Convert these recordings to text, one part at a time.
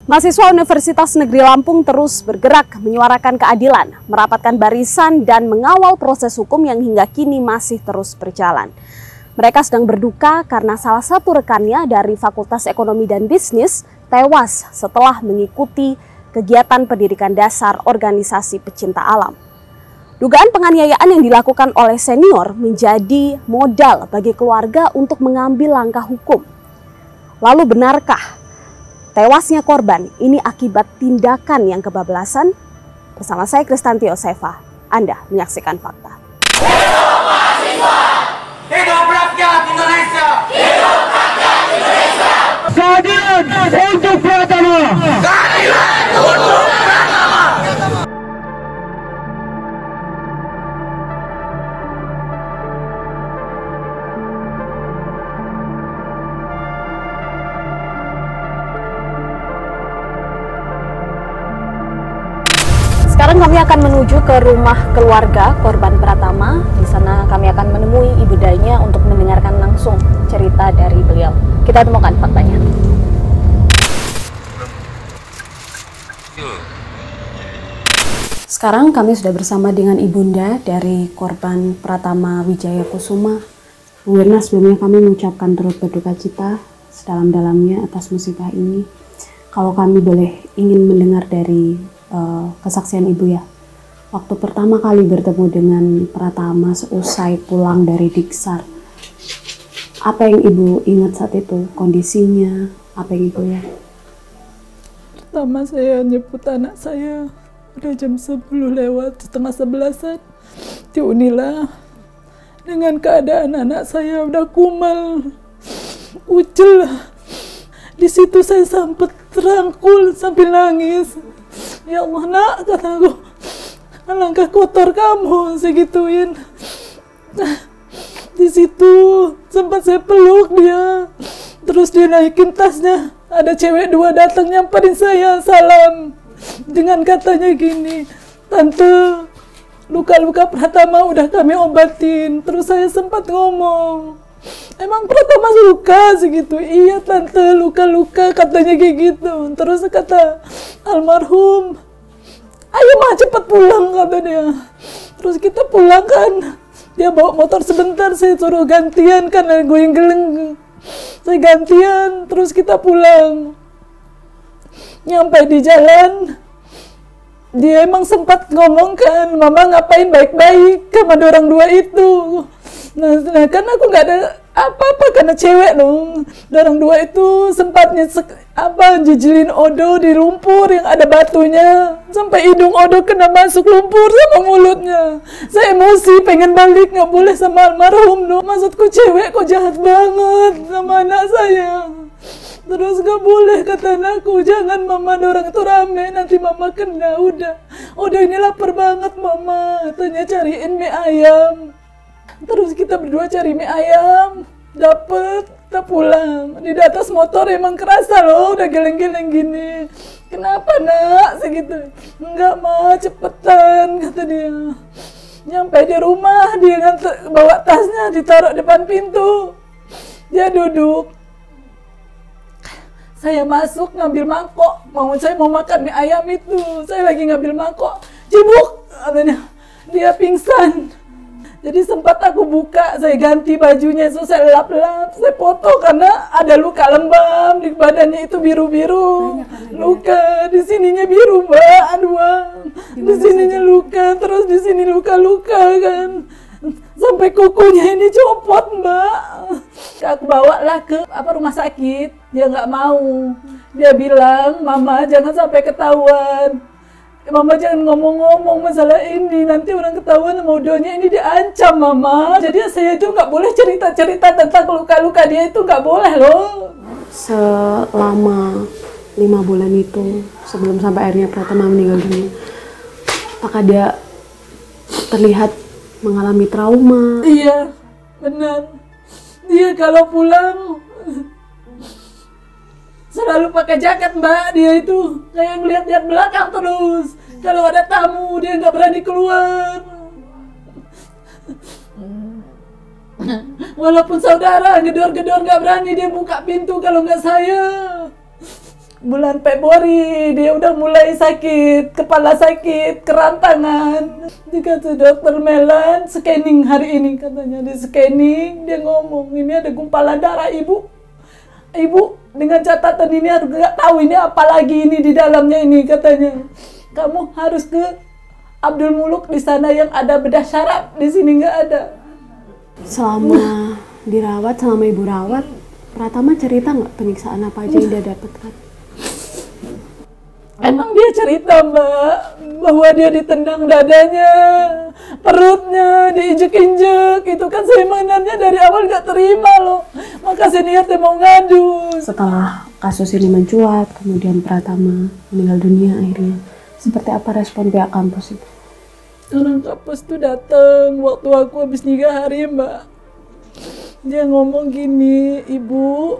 Mahasiswa Universitas Negeri Lampung terus bergerak menyuarakan keadilan, merapatkan barisan dan mengawal proses hukum yang hingga kini masih terus berjalan. Mereka sedang berduka karena salah satu rekannya dari Fakultas Ekonomi dan Bisnis tewas setelah mengikuti kegiatan pendidikan dasar organisasi pecinta alam. Dugaan penganiayaan yang dilakukan oleh senior menjadi modal bagi keluarga untuk mengambil langkah hukum. Lalu benarkah tewasnya korban ini akibat tindakan yang kebablasan? Bersama saya Kristanti Yosefa, Anda menyaksikan Fakta. Hidup mahasiswa! Hidup rakyat Indonesia! Hidup rakyat Indonesia! Keadilan untuk Pratama! Keadilan untuk Pratama! Sekarang kami akan menuju ke rumah keluarga korban Pratama. Di sana kami akan menemui ibundanya untuk mendengarkan langsung cerita dari beliau. Kita temukan faktanya. Sekarang kami sudah bersama dengan ibunda dari korban Pratama Wijaya Kusuma. Bu Wirna, sebelumnya kami mengucapkan turut berduka cita sedalam-dalamnya atas musibah ini. Kalau kami boleh ingin mendengar dari kesaksian ibu ya, waktu pertama kali bertemu dengan Pratama seusai pulang dari Diksar, apa yang ibu ingat saat itu, kondisinya, apa yang ibu ya? Pertama saya nyebut anak saya udah jam 10 lewat setengah 11-an di Unila dengan keadaan anak saya udah kumal, ucel. Di situ saya sempat terangkul sambil nangis. Ya Allah nak, kataku, alangkah kotor kamu, segituin. Di situ sempat saya peluk dia, terus dia naikin tasnya. Ada cewek dua datang nyamperin saya, salam dengan katanya gini, tante, luka-luka Pratama udah kami obatin. Terus saya sempat ngomong, emang Pratama luka segitu? Iya tante, luka-luka, katanya kayak gitu. Terus kata almarhum, ayo mah cepet pulang, kata dia. Terus kita pulang kan, dia bawa motor sebentar, saya suruh gantian karena gue yang geleng. Saya gantian, terus kita pulang. Nyampe di jalan, dia emang sempat ngomong kan, mama ngapain baik-baik sama orang dua itu. Nah kan aku nggak ada apa-apa karena cewek dong. Orang dua itu sempat jijilin Odo di lumpur yang ada batunya, sampai hidung Odo kena masuk lumpur sama mulutnya. Saya emosi, pengen balik, nggak boleh sama almarhum dong. Maksudku cewek kok jahat banget sama anak saya. Terus gak boleh kata anakku, jangan mama, orang itu rame, nanti mama kena. Udah ini lapar banget mama, katanya cariin mie ayam. Terus kita berdua cari mie ayam, dapet, kita pulang. Di atas motor emang kerasa loh, udah geleng-geleng gini. Kenapa nak? Segitu. Enggak ma, cepetan, kata dia. Nyampe di rumah, dia bawa tasnya, ditaruh depan pintu. Dia duduk. Saya masuk ngambil mangkok, saya mau makan mie ayam itu. Saya lagi ngambil mangkok, cibuk, katanya. Dia pingsan. Jadi sempat aku buka, saya ganti bajunya, so saya lap-lap, saya foto karena ada luka lebam di badannya itu biru-biru. Luka di sininya biru, Mbak, aduh. Di sininya luka, terus di sini luka-luka kan. Sampai kukunya ini copot, Mbak. Aku bawalah ke rumah sakit, dia nggak mau. Dia bilang, mama jangan sampai ketahuan. Mama jangan ngomong-ngomong masalah ini, nanti orang ketahuan sama Udonya, ini diancam mama. Jadi saya itu nggak boleh cerita-cerita tentang luka-luka dia itu, nggak boleh loh. Selama 5 bulan itu, sebelum sampai akhirnya Pratama meninggal dunia, apakah dia terlihat mengalami trauma? Iya, benar. Dia kalau pulang selalu pakai jaket, Mbak. Dia itu kayak ngeliat-liat belakang terus. Kalau ada tamu dia nggak berani keluar. Walaupun saudara gedor-gedor nggak berani dia buka pintu kalau nggak saya. bulan Februari dia udah mulai sakit, kepala sakit, kerantangan. Dikasih dokter Melan, scanning hari ini katanya. Di scanning dia ngomong, ini ada gumpalan darah ibu. Ibu dengan catatan ini harus nggak tahu ini apa lagi ini di dalamnya ini katanya. Kamu harus ke Abdul Muluk di sana yang ada bedah syaraf, di sini nggak ada. Selama dirawat, selama ibu rawat, Pratama cerita nggak penyiksaan apa aja yang dia dapatkan? Emang dia cerita Mbak, bahwa dia ditendang dadanya, perutnya, diinjek-injek. Itu kan sebenarnya dari awal nggak terima loh. Maka seniornya mau ngadu. Setelah kasus ini mencuat, kemudian Pratama meninggal dunia akhirnya, seperti apa respon pihak kampus itu? Orang kampus tuh datang waktu aku habis nikah hari Mbak. Dia ngomong gini, Ibu,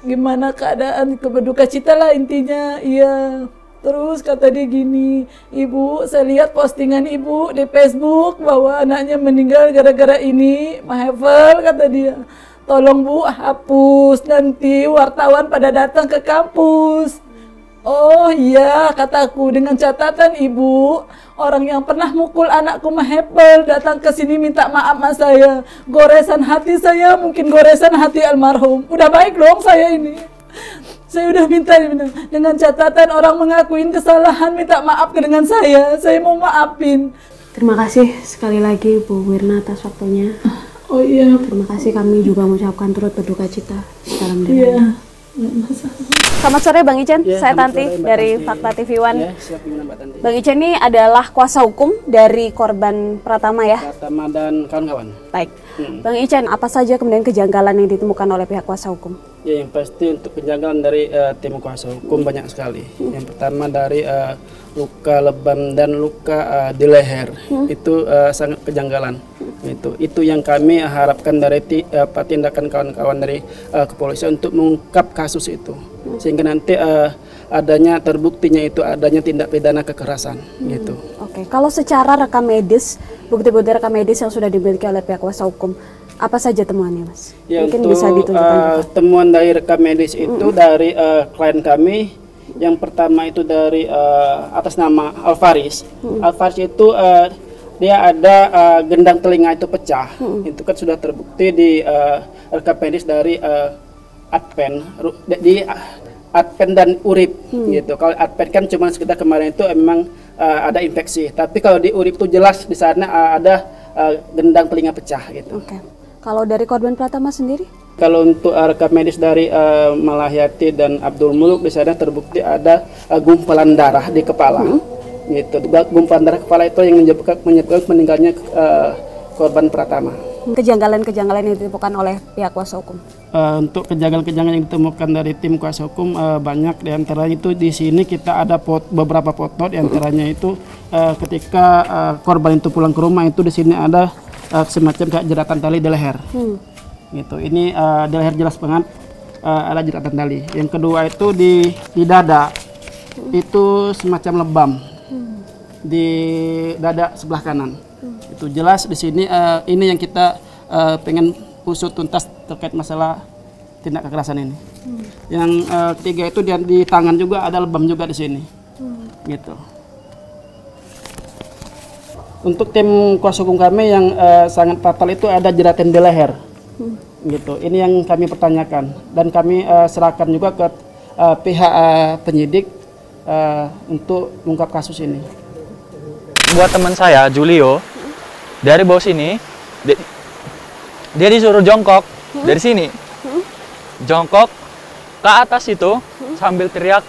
gimana keadaan, berduka cita lah intinya. Iya. Terus kata dia gini, Ibu, saya lihat postingan Ibu di Facebook bahwa anaknya meninggal gara-gara ini, Mahefel, kata dia. Tolong Bu, hapus, nanti wartawan pada datang ke kampus. Oh iya, kataku, dengan catatan Ibu, orang yang pernah mukul anakku Mahefel datang ke sini minta maaf sama saya. Goresan hati saya, mungkin goresan hati almarhum. Udah baik dong saya ini. Saya udah minta dengan catatan orang mengakuin kesalahan, minta maaf dengan saya mau maafin. Terima kasih sekali lagi Bu Wirna atas waktunya. Oh iya. Terima kasih, kami juga mengucapkan turut berduka cita. Salam Iya. Selamat sore Bang Ichen, Ya, saya selamat Tanti sore, Mbak dari Tanti. Fakta TV One. Ya, siap gimana Mbak Tanti? Bang Ichen ini adalah kuasa hukum dari korban Pratama ya? Pratama dan kawan-kawan. Baik. Bang Ichen, apa saja kemudian kejanggalan yang ditemukan oleh pihak kuasa hukum? Ya, yang pasti untuk kejanggalan dari tim kuasa hukum banyak sekali. Yang pertama dari luka lebam dan luka di leher, itu sangat kejanggalan. Itu yang kami harapkan dari tindakan kawan-kawan dari kepolisian untuk mengungkap kasus itu, sehingga nanti adanya terbuktinya itu adanya tindak pidana kekerasan gitu. Oke, kalau secara rekam medis, bukti-bukti rekam medis yang sudah dimiliki oleh pihak kuasa hukum, apa saja temuannya, Mas? Ya, Mungkin untuk bisa ditunjukkan juga. temuan dari rekam medis itu dari klien kami. Yang pertama itu dari atas nama Alvaris. Alvaris itu dia ada gendang telinga itu pecah. Itu kan sudah terbukti di rekam medis dari Adpen di Adpen dan urip gitu. Kalau Adpen kan cuma sekitar kemarin itu memang ada infeksi, tapi kalau di urip itu jelas di sana ada gendang telinga pecah gitu. Oke. Kalau dari korban Pratama sendiri? Kalau untuk rekam medis dari Malahyati dan Abdul Muluk di sana terbukti ada gumpalan darah di kepala. Gitu. Gumpalan darah kepala itu yang menyebabkan meninggalnya korban Pratama. Kejanggalan-kejanggalan yang ditemukan oleh pihak kuasa hukum? Untuk kejanggalan-kejanggalan yang ditemukan dari tim kuasa hukum banyak, diantaranya itu di sini kita ada beberapa foto, diantaranya itu ketika korban itu pulang ke rumah itu di sini ada semacam kayak jeratan tali di leher. Gitu. Ini di leher jelas banget ada jeratan tali. Yang kedua itu di dada itu semacam lebam di dada sebelah kanan. Itu jelas di sini ini yang kita pengen usut tuntas terkait masalah tindak kekerasan ini. Yang ketiga itu di tangan juga ada lebam juga di sini. Gitu. Untuk tim kuasa hukum kami yang sangat fatal itu ada jeratan di leher. Gitu. Ini yang kami pertanyakan dan kami serahkan juga ke pihak penyidik untuk mengungkap kasus ini. Buat teman saya Julio dari bawah sini, dia disuruh jongkok dari sini, jongkok ke atas itu sambil teriak